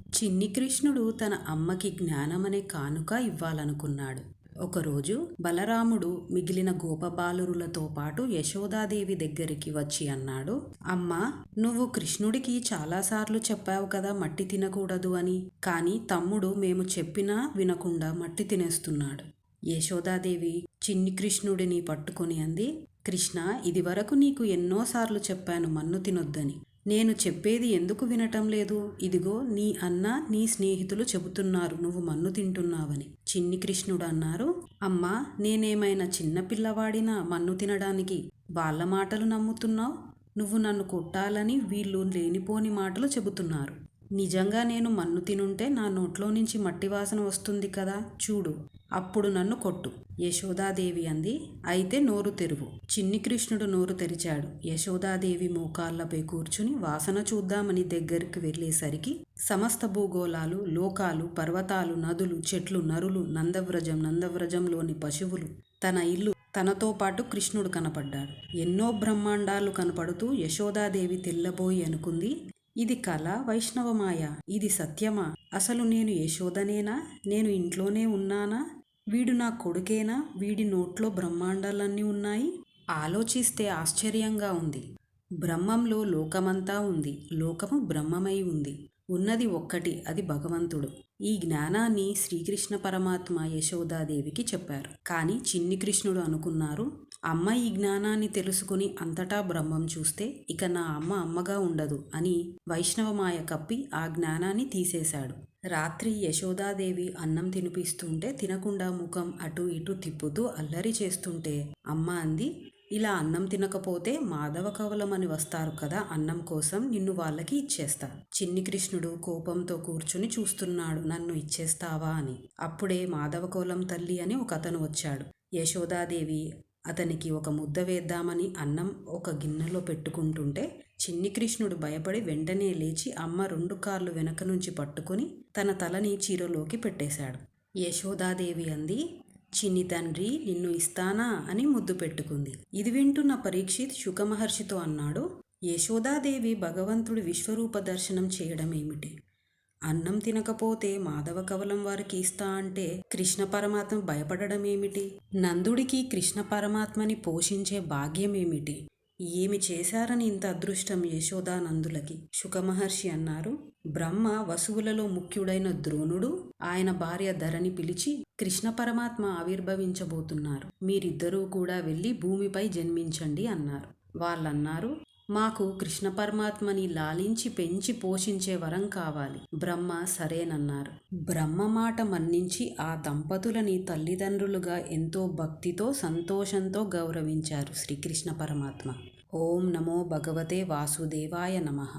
చిన్ని కృష్ణుడు తన అమ్మకి జ్ఞానమనే కానుక ఇవ్వాలనుకున్నాడు. ఒకరోజు బలరాముడు మిగిలిన గోపబాలురులతో పాటు యశోదాదేవి దగ్గరికి వచ్చి అన్నాడు, అమ్మా, నువ్వు కృష్ణుడికి చాలాసార్లు చెప్పావు కదా మట్టి తినకూడదు అని. కానీ తమ్ముడు మేము చెప్పినా వినకుండా మట్టి తినేస్తున్నాడు. యశోదాదేవి చిన్ని కృష్ణుడిని పట్టుకొని అంది, కృష్ణ, ఇదివరకు నీకు ఎన్నోసార్లు చెప్పాను మన్ను తినొద్దని. నేను చెప్పేది ఎందుకు వినటం లేదు? ఇదిగో నీ అన్న నీ స్నేహితులు చెబుతున్నారు నువ్వు మన్ను తింటున్నావని. చిన్ని కృష్ణుడు అన్నారు, అమ్మా, నేనేమైనా చిన్నపిల్లవాడినా మన్ను తినడానికి? వాళ్ళ మాటలు నమ్ముతున్నావు? నువ్వు నన్ను కొట్టాలని వీళ్ళు లేనిపోని మాటలు చెబుతున్నారు. నిజంగా నేను మన్ను తినుంటే నా నోట్లో నుంచి మట్టి వాసన వస్తుంది కదా, చూడు, అప్పుడు నన్ను కొట్టు. యశోదాదేవి అంది, అయితే నోరు తెరువు. చిన్ని కృష్ణుడు నోరు తెరిచాడు. యశోదాదేవి మోకాళ్లపై కూర్చుని వాసన చూద్దామని దగ్గరికి వెళ్ళేసరికి సమస్త భూగోళాలు, లోకాలు, పర్వతాలు, నదులు, చెట్లు, నరులు, నందవ్రజంలోని పశువులు, తన ఇల్లు, తనతో పాటు కృష్ణుడు కనపడ్డాడు. ఎన్నో బ్రహ్మాండాలు కనపడుతూ యశోదాదేవి తెల్లబోయి అనుకుంది, ఇది కళ, వైష్ణవమాయ, ఇది సత్యమా? అసలు నేను యశోదనేనా? నేను ఇంట్లోనే ఉన్నానా? వీడు నా కొడుకేనా? వీడి నోట్లో బ్రహ్మాండాలన్నీ ఉన్నాయి. ఆలోచిస్తే ఆశ్చర్యంగా ఉంది. బ్రహ్మంలో లోకమంతా ఉంది, లోకము బ్రహ్మమై ఉంది. ఉన్నది ఒక్కటి, అది భగవంతుడు. ఈ జ్ఞానాన్ని శ్రీకృష్ణ పరమాత్మ యశోదాదేవికి చెప్పారు. కానీ చిన్ని కృష్ణుడు అనుకున్నారు, అమ్మ ఈ జ్ఞానాన్ని తెలుసుకుని అంతటా బ్రహ్మం చూస్తే ఇక నా అమ్మ అమ్మగా ఉండదు అని వైష్ణవమాయ కప్పి ఆ జ్ఞానాన్ని తీసేశాడు. రాత్రి యశోదాదేవి అన్నం తినిపిస్తుంటే తినకుండా ముఖం అటు ఇటు తిప్పుతూ అల్లరి చేస్తుంటే అమ్మ అంది, ఇలా అన్నం తినకపోతే మాధవ కవలమని వస్తారు కదా అన్నం కోసం, నిన్ను వాళ్ళకి ఇచ్చేస్తా. చిన్ని కృష్ణుడు కోపంతో కూర్చుని చూస్తున్నాడు, నన్ను ఇచ్చేస్తావా అని. అప్పుడే మాధవ కవలం తల్లి అని ఒక అతను వచ్చాడు. యశోదాదేవి అతనికి ఒక ముద్ద వేద్దామని అన్నం ఒక గిన్నెలో పెట్టుకుంటుంటే చిన్ని కృష్ణుడు భయపడి వెంటనే లేచి అమ్మ 2 కాళ్ళు వెనక నుంచి పట్టుకుని తన తలని చీరలోకి పెట్టేశాడు. యశోదాదేవి అంది, చిన్ని తండ్రి, నిన్ను ఇస్తానా అని ముద్దు పెట్టుకుంది. ఇది వింటున్న పరీక్షిత్ శుకమహర్షితో అన్నాడు, యశోదాదేవి భగవంతుడి విశ్వరూప దర్శనం చేయడం ఏమిటి? అన్నం తినకపోతే మాధవ కవలం వారికి ఇస్తా అంటే కృష్ణ పరమాత్మ భయపడడం ఏమిటి? నందుడికి కృష్ణ పరమాత్మని పోషించే భాగ్యం ఏమిటి? ఏమి చేశారని ఇంత అదృష్టం యశోదానందులకి? శుకమహర్షి అన్నారు, బ్రహ్మ వసువులలో ముఖ్యుడైన ద్రోణుడు ఆయన భార్య ధరని పిలిచి కృష్ణ పరమాత్మ ఆవిర్భవించబోతున్నారు, మీరిద్దరూ కూడా వెళ్ళి భూమిపై జన్మించండి అన్నారు. వాళ్ళన్నారు, మాకు కృష్ణ పరమాత్మని లాలించి పెంచి పోషించే వరం కావాలి. బ్రహ్మ సరేనన్నారు. బ్రహ్మ మాట మన్నించి ఆ దంపతులని తల్లిదండ్రులుగా ఎంతో భక్తితో సంతోషంతో గౌరవించారు శ్రీకృష్ణ పరమాత్మ. ఓం నమో భగవతే వాసుదేవాయ నమః.